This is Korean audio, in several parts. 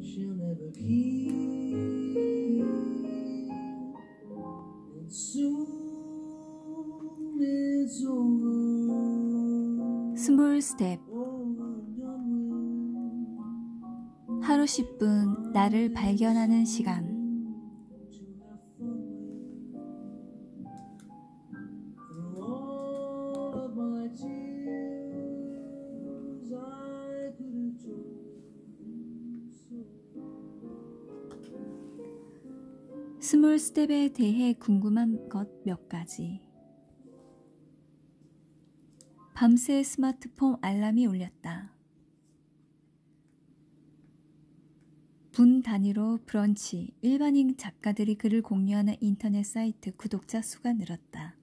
she'll never keep. And soon it's over. 스몰 스텝. 하루 10분 나를 발견하는 시간. 스몰 스텝에 대해 궁금한 것 몇 가지. 밤새 스마트폰 알람이 울렸다. 분 단위로 브런치, 일반인 작가들이 글을 공유하는 인터넷 사이트 구독자 수가 늘었다.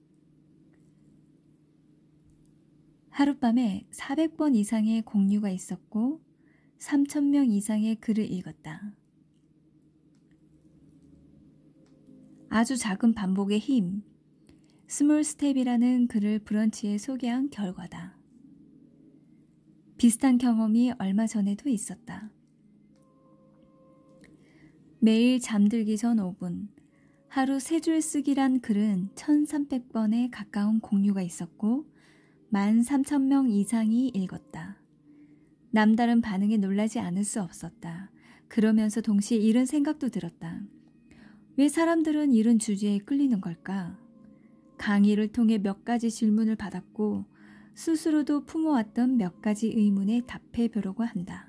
하룻밤에 400번 이상의 공유가 있었고 3,000명 이상의 글을 읽었다. 아주 작은 반복의 힘, 스몰 스텝이라는 글을 브런치에 소개한 결과다. 비슷한 경험이 얼마 전에도 있었다. 매일 잠들기 전 5분, 하루 3줄 쓰기란 글은 1,300번에 가까운 공유가 있었고 13,000명 이상이 읽었다. 남다른 반응에 놀라지 않을 수 없었다. 그러면서 동시에 이런 생각도 들었다. 왜 사람들은 이런 주제에 끌리는 걸까? 강의를 통해 몇 가지 질문을 받았고 스스로도 품어왔던 몇 가지 의문에 답해 보려고 한다.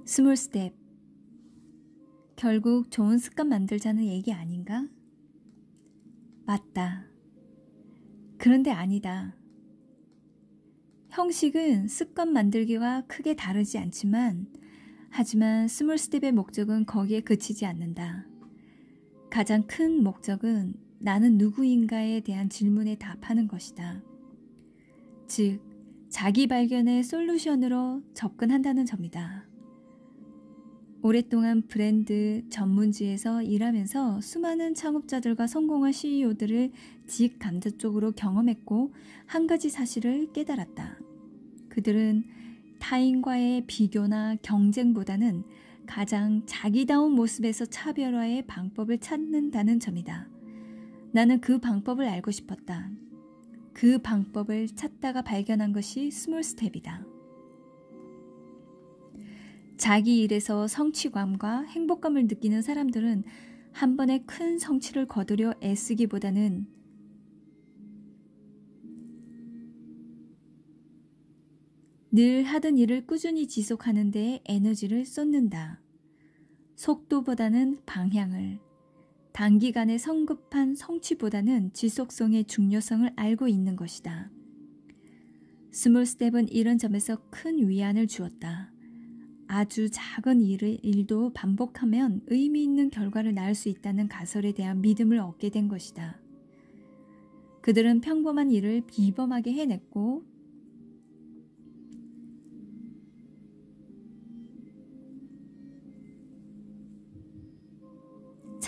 스몰 스텝. 결국 좋은 습관 만들자는 얘기 아닌가? 맞다. 그런데 아니다. 형식은 습관 만들기와 크게 다르지 않지만 하지만 스몰 스텝의 목적은 거기에 그치지 않는다. 가장 큰 목적은 나는 누구인가에 대한 질문에 답하는 것이다. 즉, 자기 발견의 솔루션으로 접근한다는 점이다. 오랫동안 브랜드 전문지에서 일하면서 수많은 창업자들과 성공한 CEO들을 직감적으로 경험했고 한 가지 사실을 깨달았다. 그들은 타인과의 비교나 경쟁보다는 가장 자기다운 모습에서 차별화의 방법을 찾는다는 점이다. 나는 그 방법을 알고 싶었다. 그 방법을 찾다가 발견한 것이 스몰 스텝이다. 자기 일에서 성취감과 행복감을 느끼는 사람들은 한 번에 큰 성취를 거두려 애쓰기보다는 늘 하던 일을 꾸준히 지속하는 데에 에너지를 쏟는다. 속도보다는 방향을, 단기간의 성급한 성취보다는 지속성의 중요성을 알고 있는 것이다. 스몰 스텝은 이런 점에서 큰 위안을 주었다. 아주 작은 일도 반복하면 의미 있는 결과를 낳을 수 있다는 가설에 대한 믿음을 얻게 된 것이다. 그들은 평범한 일을 비범하게 해냈고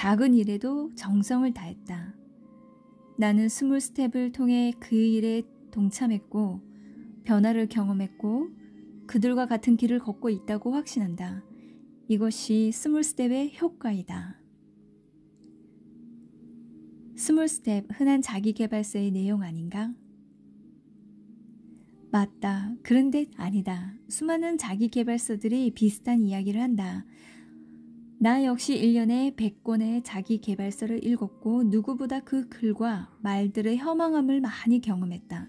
작은 일에도 정성을 다했다. 나는 스몰 스텝을 통해 그 일에 동참했고 변화를 경험했고 그들과 같은 길을 걷고 있다고 확신한다. 이것이 스몰 스텝의 효과이다. 스몰 스텝, 흔한 자기계발서의 내용 아닌가? 맞다. 그런데 아니다. 수많은 자기계발서들이 비슷한 이야기를 한다. 나 역시 1년에 100권의 자기계발서를 읽었고 누구보다 그 글과 말들의 허망함을 많이 경험했다.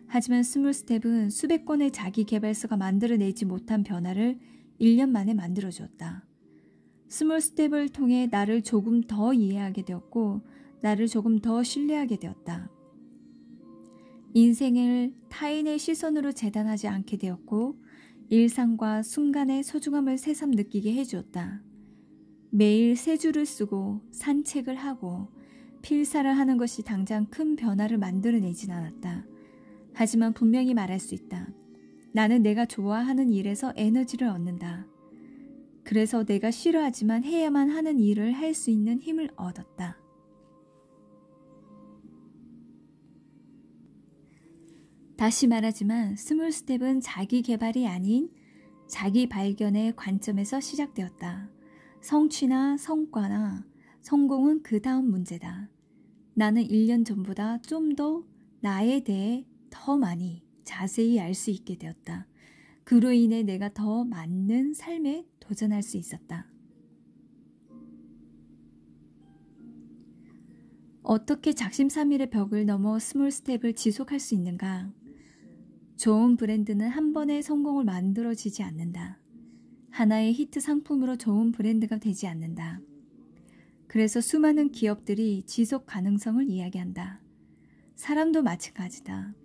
하지만 스몰 스텝은 수백 권의 자기계발서가 만들어내지 못한 변화를 1년 만에 만들어주었다. 스몰 스텝을 통해 나를 조금 더 이해하게 되었고 나를 조금 더 신뢰하게 되었다. 인생을 타인의 시선으로 재단하지 않게 되었고 일상과 순간의 소중함을 새삼 느끼게 해주었다. 매일 세 줄을 쓰고 산책을 하고 필사를 하는 것이 당장 큰 변화를 만들어내진 않았다. 하지만 분명히 말할 수 있다. 나는 내가 좋아하는 일에서 에너지를 얻는다. 그래서 내가 싫어하지만 해야만 하는 일을 할 수 있는 힘을 얻었다. 다시 말하지만 스몰 스텝은 자기 개발이 아닌 자기 발견의 관점에서 시작되었다. 성취나 성과나 성공은 그 다음 문제다. 나는 1년 전보다 좀 더 나에 대해 더 많이 자세히 알 수 있게 되었다. 그로 인해 내가 더 맞는 삶에 도전할 수 있었다. 어떻게 작심삼일의 벽을 넘어 스몰 스텝을 지속할 수 있는가? 좋은 브랜드는 한 번의 성공을 만들어지지 않는다. 하나의 히트 상품으로 좋은 브랜드가 되지 않는다. 그래서 수많은 기업들이 지속 가능성을 이야기한다. 사람도 마찬가지다.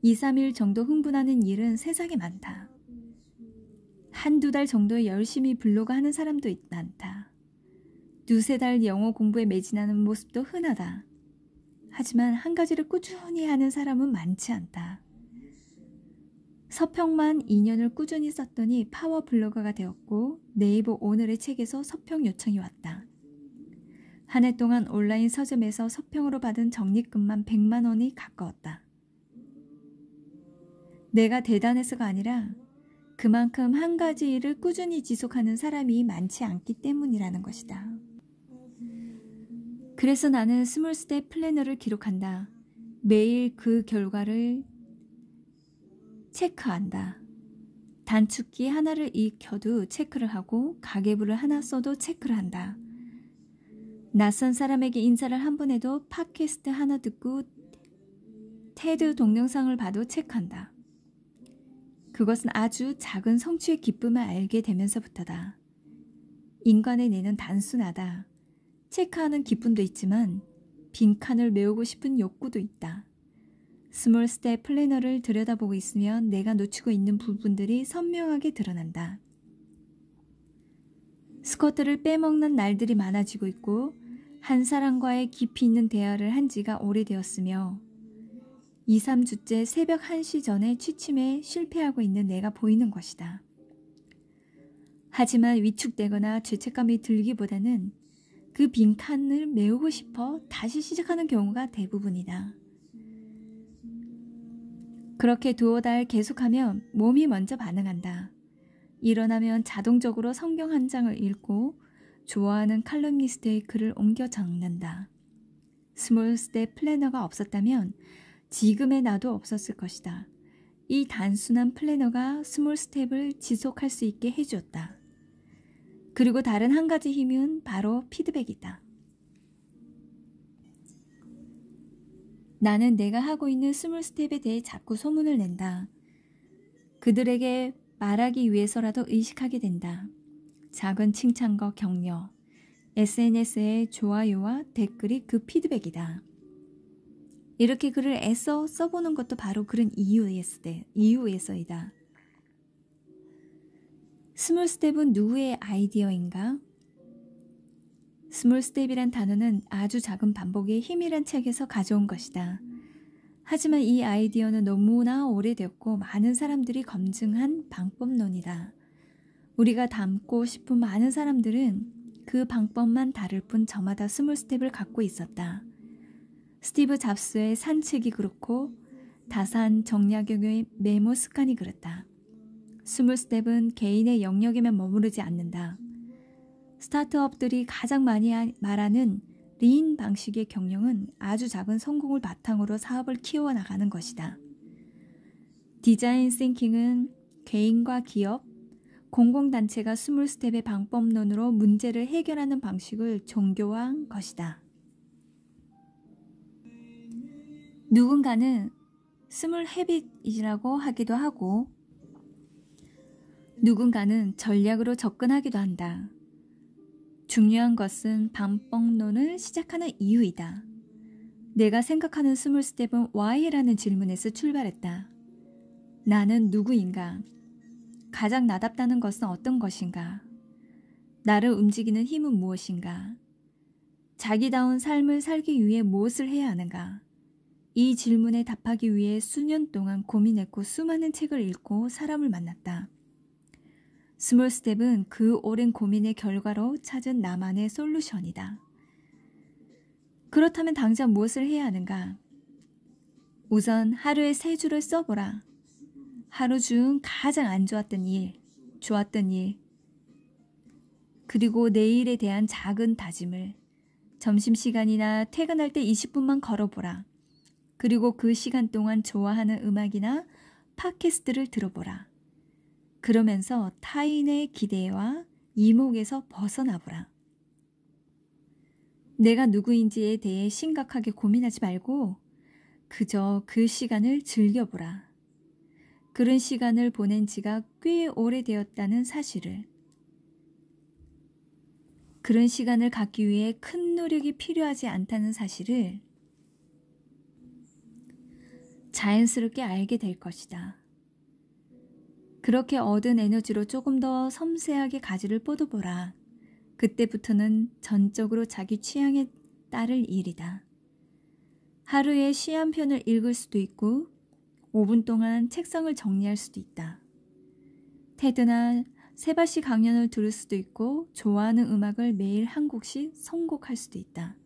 2, 3일 정도 흥분하는 일은 세상에 많다. 한두 달 정도에 열심히 블로그 하는 사람도 많다. 두세 달 영어 공부에 매진하는 모습도 흔하다. 하지만 한 가지를 꾸준히 하는 사람은 많지 않다. 서평만 2년을 꾸준히 썼더니 파워 블로거가 되었고 네이버 오늘의 책에서 서평 요청이 왔다. 한 해 동안 온라인 서점에서 서평으로 받은 적립금만 100만 원이 가까웠다. 내가 대단해서가 아니라 그만큼 한 가지 일을 꾸준히 지속하는 사람이 많지 않기 때문이라는 것이다. 그래서 나는 스몰 스텝 플래너를 기록한다. 매일 그 결과를 체크한다. 단축키 하나를 익혀도 체크를 하고 가계부를 하나 써도 체크를 한다. 낯선 사람에게 인사를 한 번 해도 팟캐스트 하나 듣고 테드 동영상을 봐도 체크한다. 그것은 아주 작은 성취의 기쁨을 알게 되면서부터다. 인간의 뇌는 단순하다. 체크하는 기쁨도 있지만 빈칸을 메우고 싶은 욕구도 있다. 스몰 스텝 플래너를 들여다보고 있으면 내가 놓치고 있는 부분들이 선명하게 드러난다. 스쿼트를 빼먹는 날들이 많아지고 있고 한 사람과의 깊이 있는 대화를 한 지가 오래되었으며 2, 3주째 새벽 1시 전에 취침에 실패하고 있는 내가 보이는 것이다. 하지만 위축되거나 죄책감이 들기보다는 그 빈칸을 메우고 싶어 다시 시작하는 경우가 대부분이다. 그렇게 두어 달 계속하면 몸이 먼저 반응한다. 일어나면 자동적으로 성경 한 장을 읽고 좋아하는 칼럼니스트의 글을 옮겨 적는다. 스몰 스텝 플래너가 없었다면 지금의 나도 없었을 것이다. 이 단순한 플래너가 스몰 스텝을 지속할 수 있게 해주었다. 그리고 다른 한 가지 힘은 바로 피드백이다. 나는 내가 하고 있는 스몰 스텝에 대해 자꾸 소문을 낸다. 그들에게 말하기 위해서라도 의식하게 된다. 작은 칭찬과 격려, SNS의 좋아요와 댓글이 그 피드백이다. 이렇게 글을 애써 써보는 것도 바로 그런 이유에서이다. 스몰 스텝은 누구의 아이디어인가? 스몰 스텝이란 단어는 아주 작은 반복의 힘이란 책에서 가져온 것이다. 하지만 이 아이디어는 너무나 오래됐고 많은 사람들이 검증한 방법론이다. 우리가 닮고 싶은 많은 사람들은 그 방법만 다를 뿐 저마다 스몰 스텝을 갖고 있었다. 스티브 잡스의 산책이 그렇고 다산 정약용의 메모 습관이 그렇다. 스몰 스텝은 개인의 영역에만 머무르지 않는다. 스타트업들이 가장 많이 말하는 리인 방식의 경영은 아주 작은 성공을 바탕으로 사업을 키워나가는 것이다. 디자인 싱킹은 개인과 기업, 공공단체가 스몰 스텝의 방법론으로 문제를 해결하는 방식을 종교화한 것이다. 누군가는 스몰 헤빗이라고 하기도 하고 누군가는 전략으로 접근하기도 한다. 중요한 것은 방법론을 시작하는 이유이다. 내가 생각하는 스몰 스텝은 Why라는 질문에서 출발했다. 나는 누구인가? 가장 나답다는 것은 어떤 것인가? 나를 움직이는 힘은 무엇인가? 자기다운 삶을 살기 위해 무엇을 해야 하는가? 이 질문에 답하기 위해 수년 동안 고민했고 수많은 책을 읽고 사람을 만났다. 스몰 스텝은 그 오랜 고민의 결과로 찾은 나만의 솔루션이다. 그렇다면 당장 무엇을 해야 하는가? 우선 하루에 3줄을 써보라. 하루 중 가장 안 좋았던 일, 좋았던 일, 그리고 내일에 대한 작은 다짐을 점심시간이나 퇴근할 때 20분만 걸어보라. 그리고 그 시간 동안 좋아하는 음악이나 팟캐스트를 들어보라. 그러면서 타인의 기대와 이목에서 벗어나보라. 내가 누구인지에 대해 심각하게 고민하지 말고 그저 그 시간을 즐겨보라. 그런 시간을 보낸 지가 꽤 오래되었다는 사실을, 그런 시간을 갖기 위해 큰 노력이 필요하지 않다는 사실을 자연스럽게 알게 될 것이다. 그렇게 얻은 에너지로 조금 더 섬세하게 가지를 뻗어보라. 그때부터는 전적으로 자기 취향에 따를 일이다. 하루에 시 한 편을 읽을 수도 있고 5분 동안 책상을 정리할 수도 있다. 테드나 세바시 강연을 들을 수도 있고 좋아하는 음악을 매일 한 곡씩 선곡할 수도 있다.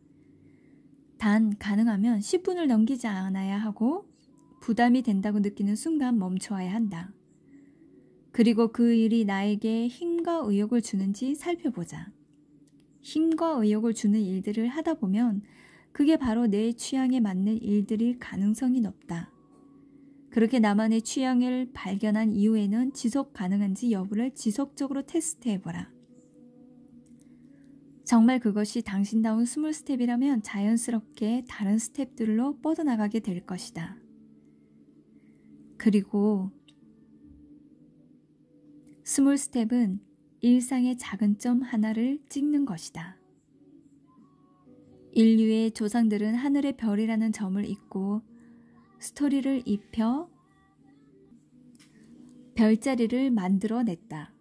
단 가능하면 10분을 넘기지 않아야 하고 부담이 된다고 느끼는 순간 멈춰야 한다. 그리고 그 일이 나에게 힘과 의욕을 주는지 살펴보자. 힘과 의욕을 주는 일들을 하다 보면 그게 바로 내 취향에 맞는 일들일 가능성이 높다. 그렇게 나만의 취향을 발견한 이후에는 지속 가능한지 여부를 지속적으로 테스트해보라. 정말 그것이 당신다운 스몰 스텝이라면 자연스럽게 다른 스텝들로 뻗어나가게 될 것이다. 그리고 스몰 스텝은 일상의 작은 점 하나를 찍는 것이다. 인류의 조상들은 하늘의 별이라는 점을 잊고 스토리를 입혀 별자리를 만들어냈다.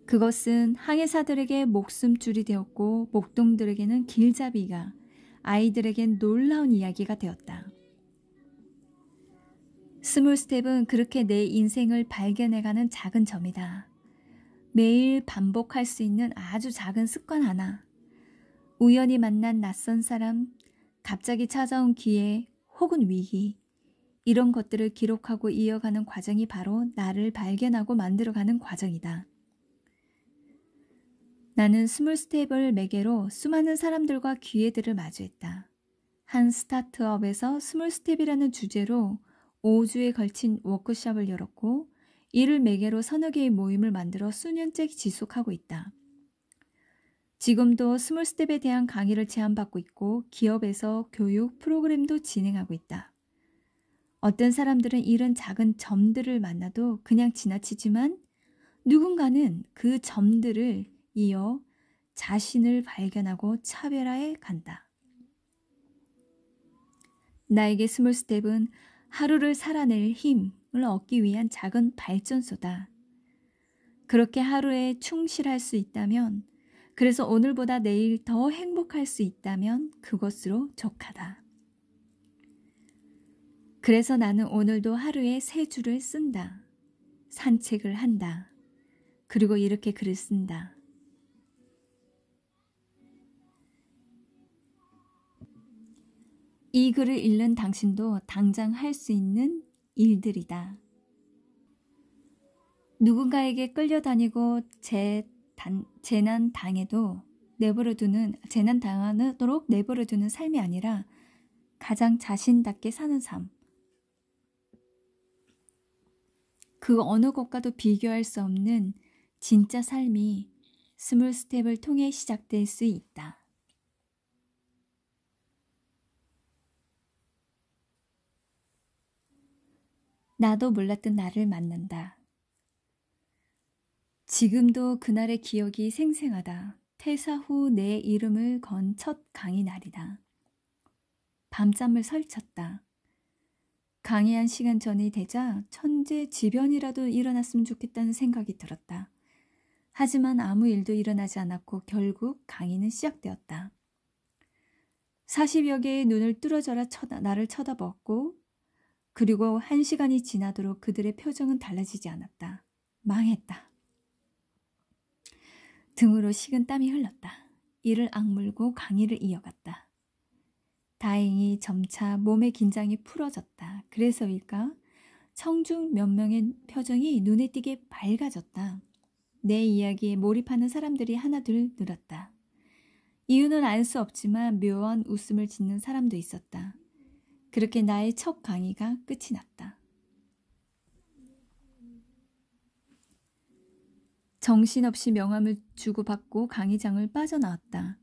그것은 항해사들에게 목숨줄이 되었고 목동들에게는 길잡이가, 아이들에겐 놀라운 이야기가 되었다. 스몰 스텝은 그렇게 내 인생을 발견해가는 작은 점이다. 매일 반복할 수 있는 아주 작은 습관 하나, 우연히 만난 낯선 사람, 갑자기 찾아온 기회 혹은 위기, 이런 것들을 기록하고 이어가는 과정이 바로 나를 발견하고 만들어가는 과정이다. 나는 스몰 스텝을 매개로 수많은 사람들과 기회들을 마주했다. 한 스타트업에서 스몰 스텝이라는 주제로 5주에 걸친 워크숍을 열었고 이를 매개로 서너 개의 모임을 만들어 수년째 지속하고 있다. 지금도 스몰 스텝에 대한 강의를 제안받고 있고 기업에서 교육 프로그램도 진행하고 있다. 어떤 사람들은 이런 작은 점들을 만나도 그냥 지나치지만 누군가는 그 점들을 이어 자신을 발견하고 차별화해 간다. 나에게 스몰 스텝은 하루를 살아낼 힘을 얻기 위한 작은 발전소다. 그렇게 하루에 충실할 수 있다면, 그래서 오늘보다 내일 더 행복할 수 있다면 그것으로 족하다. 그래서 나는 오늘도 하루에 3줄을 쓴다. 산책을 한다. 그리고 이렇게 글을 쓴다. 이 글을 읽는 당신도 당장 할 수 있는 일들이다. 누군가에게 끌려다니고 재난 당해도 재난 당하도록 내버려두는 삶이 아니라 가장 자신답게 사는 삶. 그 어느 것과도 비교할 수 없는 진짜 삶이 스몰 스텝을 통해 시작될 수 있다. 나도 몰랐던 나를 만난다. 지금도 그날의 기억이 생생하다. 퇴사 후 내 이름을 건 첫 강의 날이다. 밤잠을 설쳤다. 강의한 시간 전이 되자 천재지변이라도 일어났으면 좋겠다는 생각이 들었다. 하지만 아무 일도 일어나지 않았고 결국 강의는 시작되었다. 40여 개의 눈을 뚫어져라 나를 쳐다보았고 그리고 1시간이 지나도록 그들의 표정은 달라지지 않았다. 망했다. 등으로 식은 땀이 흘렀다. 이를 악물고 강의를 이어갔다. 다행히 점차 몸의 긴장이 풀어졌다. 그래서일까? 청중 몇 명의 표정이 눈에 띄게 밝아졌다. 내 이야기에 몰입하는 사람들이 하나둘 늘었다. 이유는 알 수 없지만 묘한 웃음을 짓는 사람도 있었다. 그렇게 나의 첫 강의가 끝이 났다. 정신없이 명함을 주고받고 강의장을 빠져나왔다.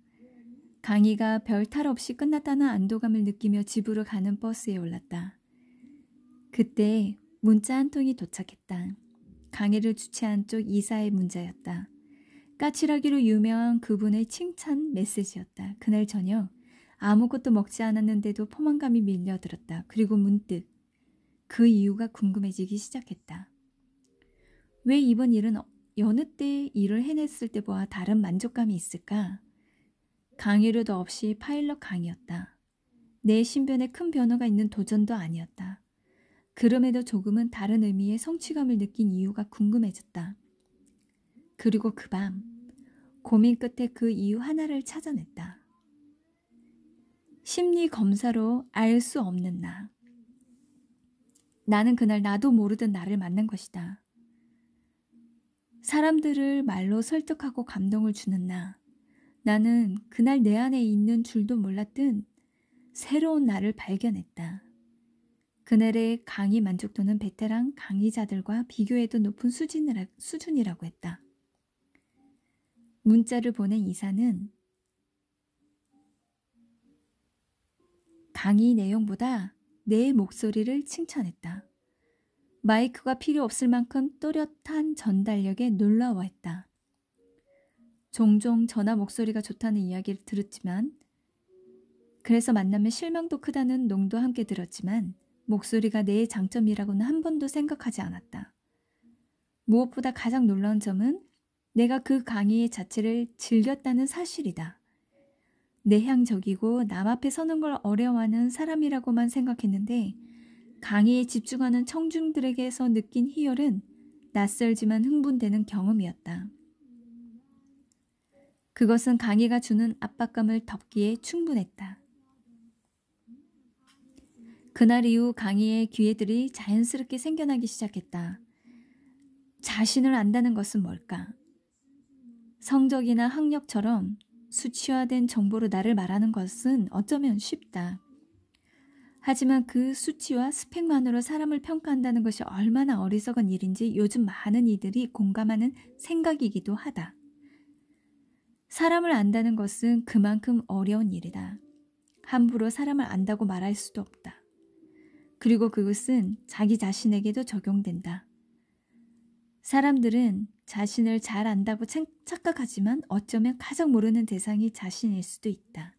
강의가 별 탈 없이 끝났다는 안도감을 느끼며 집으로 가는 버스에 올랐다. 그때 문자 한 통이 도착했다. 강의를 주최한 쪽 이사의 문자였다. 까칠하기로 유명한 그분의 칭찬 메시지였다. 그날 저녁 아무것도 먹지 않았는데도 포만감이 밀려들었다. 그리고 문득 그 이유가 궁금해지기 시작했다. 왜 이번 일은 여느 때 일을 해냈을 때보다 다른 만족감이 있을까? 강의료도 없이 파일럿 강의였다. 내 신변에 큰 변화가 있는 도전도 아니었다. 그럼에도 조금은 다른 의미의 성취감을 느낀 이유가 궁금해졌다. 그리고 그 밤 고민 끝에 그 이유 하나를 찾아냈다. 심리 검사로 알 수 없는 나. 나는 그날 나도 모르던 나를 만난 것이다. 사람들을 말로 설득하고 감동을 주는 나. 나는 그날 내 안에 있는 줄도 몰랐던 새로운 나를 발견했다. 그날의 강의 만족도는 베테랑 강의자들과 비교해도 높은 수준이라고 했다. 문자를 보낸 이사는 강의 내용보다 내 목소리를 칭찬했다. 마이크가 필요 없을 만큼 또렷한 전달력에 놀라워했다. 종종 전화 목소리가 좋다는 이야기를 들었지만 그래서 만나면 실망도 크다는 농도 함께 들었지만 목소리가 내 장점이라고는 한 번도 생각하지 않았다. 무엇보다 가장 놀라운 점은 내가 그 강의 자체를 즐겼다는 사실이다. 내향적이고 남 앞에 서는 걸 어려워하는 사람이라고만 생각했는데 강의에 집중하는 청중들에게서 느낀 희열은 낯설지만 흥분되는 경험이었다. 그것은 강의가 주는 압박감을 덮기에 충분했다. 그날 이후 강의의 기회들이 자연스럽게 생겨나기 시작했다. 자신을 안다는 것은 뭘까? 성적이나 학력처럼 수치화된 정보로 나를 말하는 것은 어쩌면 쉽다. 하지만 그 수치와 스펙만으로 사람을 평가한다는 것이 얼마나 어리석은 일인지 요즘 많은 이들이 공감하는 생각이기도 하다. 사람을 안다는 것은 그만큼 어려운 일이다. 함부로 사람을 안다고 말할 수도 없다. 그리고 그것은 자기 자신에게도 적용된다. 사람들은 자신을 잘 안다고 착각하지만 어쩌면 가장 모르는 대상이 자신일 수도 있다.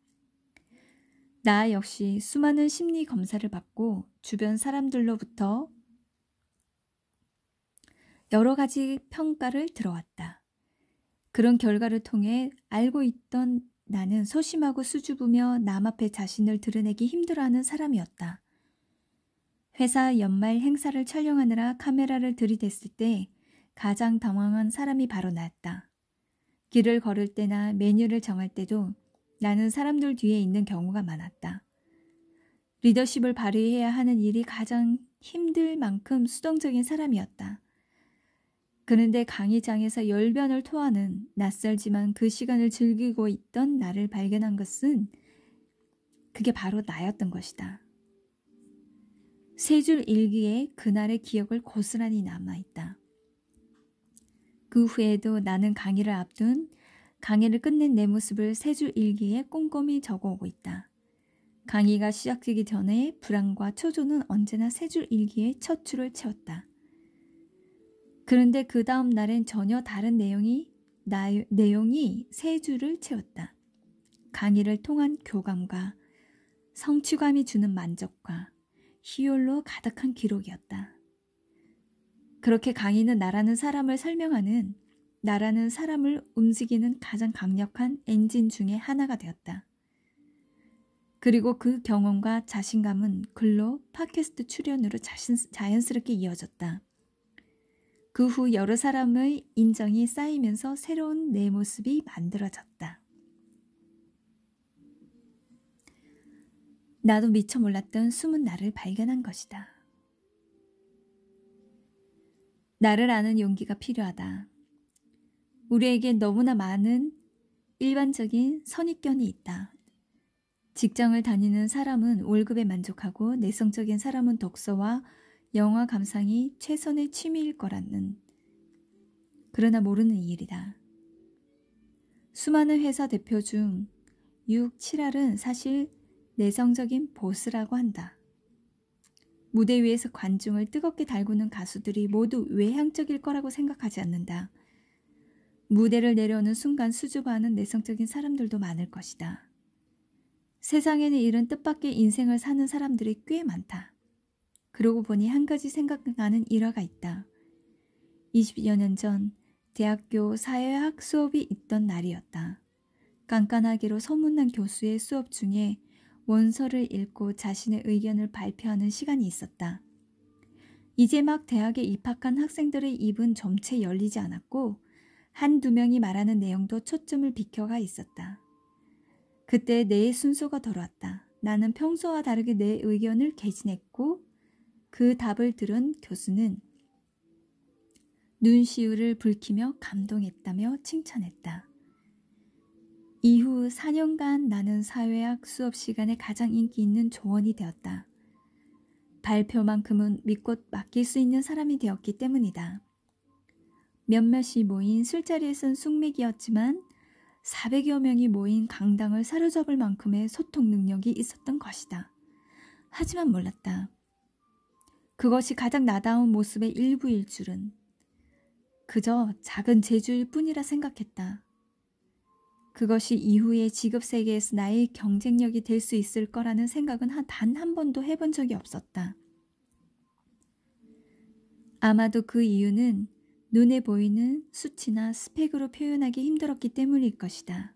나 역시 수많은 심리 검사를 받고 주변 사람들로부터 여러 가지 평가를 들어왔다. 그런 결과를 통해 알고 있던 나는 소심하고 수줍으며 남 앞에 자신을 드러내기 힘들어하는 사람이었다. 회사 연말 행사를 촬영하느라 카메라를 들이댔을 때 가장 당황한 사람이 바로 나였다. 길을 걸을 때나 메뉴를 정할 때도 나는 사람들 뒤에 있는 경우가 많았다. 리더십을 발휘해야 하는 일이 가장 힘들 만큼 수동적인 사람이었다. 그런데 강의장에서 열변을 토하는 낯설지만 그 시간을 즐기고 있던 나를 발견한 것은 그게 바로 나였던 것이다. 세 줄 일기에 그날의 기억을 고스란히 남아있다. 그 후에도 나는 강의를 앞둔 강의를 끝낸 내 모습을 세 줄 일기에 꼼꼼히 적어오고 있다. 강의가 시작되기 전에 불안과 초조는 언제나 세 줄 일기에 첫 줄을 채웠다. 그런데 그 다음 날엔 전혀 다른 내용이 세 줄을 채웠다. 강의를 통한 교감과 성취감이 주는 만족과 희열로 가득한 기록이었다. 그렇게 강의는 나라는 사람을 설명하는, 나라는 사람을 움직이는 가장 강력한 엔진 중에 하나가 되었다. 그리고 그 경험과 자신감은 글로 팟캐스트 출연으로 자연스럽게 이어졌다. 그 후 여러 사람의 인정이 쌓이면서 새로운 내 모습이 만들어졌다. 나도 미처 몰랐던 숨은 나를 발견한 것이다. 나를 아는 용기가 필요하다. 우리에겐 너무나 많은 일반적인 선입견이 있다. 직장을 다니는 사람은 월급에 만족하고 내성적인 사람은 독서와 영화 감상이 최선의 취미일 거라는. 그러나 모르는 일이다. 수많은 회사 대표 중 6, 7할은 사실 내성적인 보스라고 한다. 무대 위에서 관중을 뜨겁게 달구는 가수들이 모두 외향적일 거라고 생각하지 않는다. 무대를 내려오는 순간 수줍어하는 내성적인 사람들도 많을 것이다. 세상에는 이런 뜻밖의 인생을 사는 사람들이 꽤 많다. 그러고 보니 한 가지 생각나는 일화가 있다. 20여 년 전 대학교 사회학 수업이 있던 날이었다. 깐깐하기로 소문난 교수의 수업 중에 원서를 읽고 자신의 의견을 발표하는 시간이 있었다. 이제 막 대학에 입학한 학생들의 입은 점채 열리지 않았고 한두 명이 말하는 내용도 초점을 비켜가 있었다. 그때 내 순서가 돌아왔다. 나는 평소와 다르게 내 의견을 개진했고 그 답을 들은 교수는 눈시울을 붉히며 감동했다며 칭찬했다. 이후 4년간 나는 사회학 수업 시간에 가장 인기 있는 조언이 되었다. 발표만큼은 믿고 맡길 수 있는 사람이 되었기 때문이다. 몇몇이 모인 술자리에선 숙맥이었지만 400여 명이 모인 강당을 사로잡을 만큼의 소통 능력이 있었던 것이다. 하지만 몰랐다. 그것이 가장 나다운 모습의 일부일 줄은. 그저 작은 재주일 뿐이라 생각했다. 그것이 이후의 직업 세계에서 나의 경쟁력이 될 수 있을 거라는 생각은 단 한 번도 해본 적이 없었다. 아마도 그 이유는 눈에 보이는 수치나 스펙으로 표현하기 힘들었기 때문일 것이다.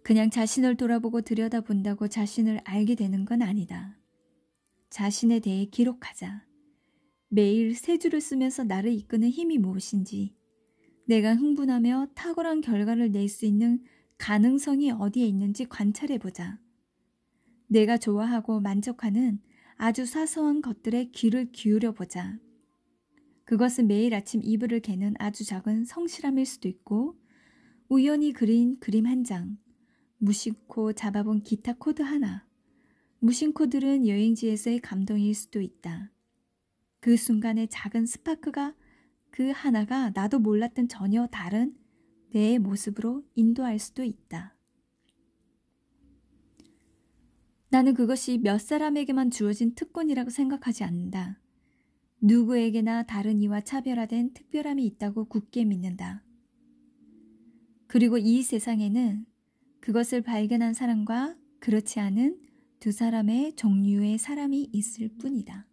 그냥 자신을 돌아보고 들여다본다고 자신을 알게 되는 건 아니다. 자신에 대해 기록하자. 매일 세 줄을 쓰면서 나를 이끄는 힘이 무엇인지, 내가 흥분하며 탁월한 결과를 낼 수 있는 가능성이 어디에 있는지 관찰해보자. 내가 좋아하고 만족하는 아주 사소한 것들에 귀를 기울여보자. 그것은 매일 아침 이불을 개는 아주 작은 성실함일 수도 있고 우연히 그린 그림 한 장, 무심코 잡아본 기타 코드 하나, 무심코 들은 여행지에서의 감동일 수도 있다. 그 순간의 작은 스파크가 그 하나가 나도 몰랐던 전혀 다른 내 모습으로 인도할 수도 있다. 나는 그것이 몇 사람에게만 주어진 특권이라고 생각하지 않는다. 누구에게나 다른 이와 차별화된 특별함이 있다고 굳게 믿는다. 그리고 이 세상에는 그것을 발견한 사람과 그렇지 않은 두 사람의 종류의 사람이 있을 뿐이다.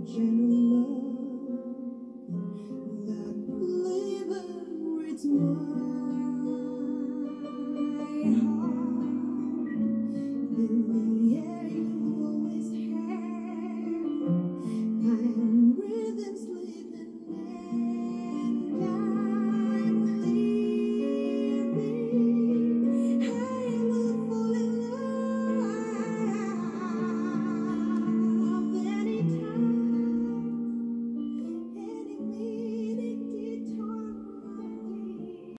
Gentle love that liberates my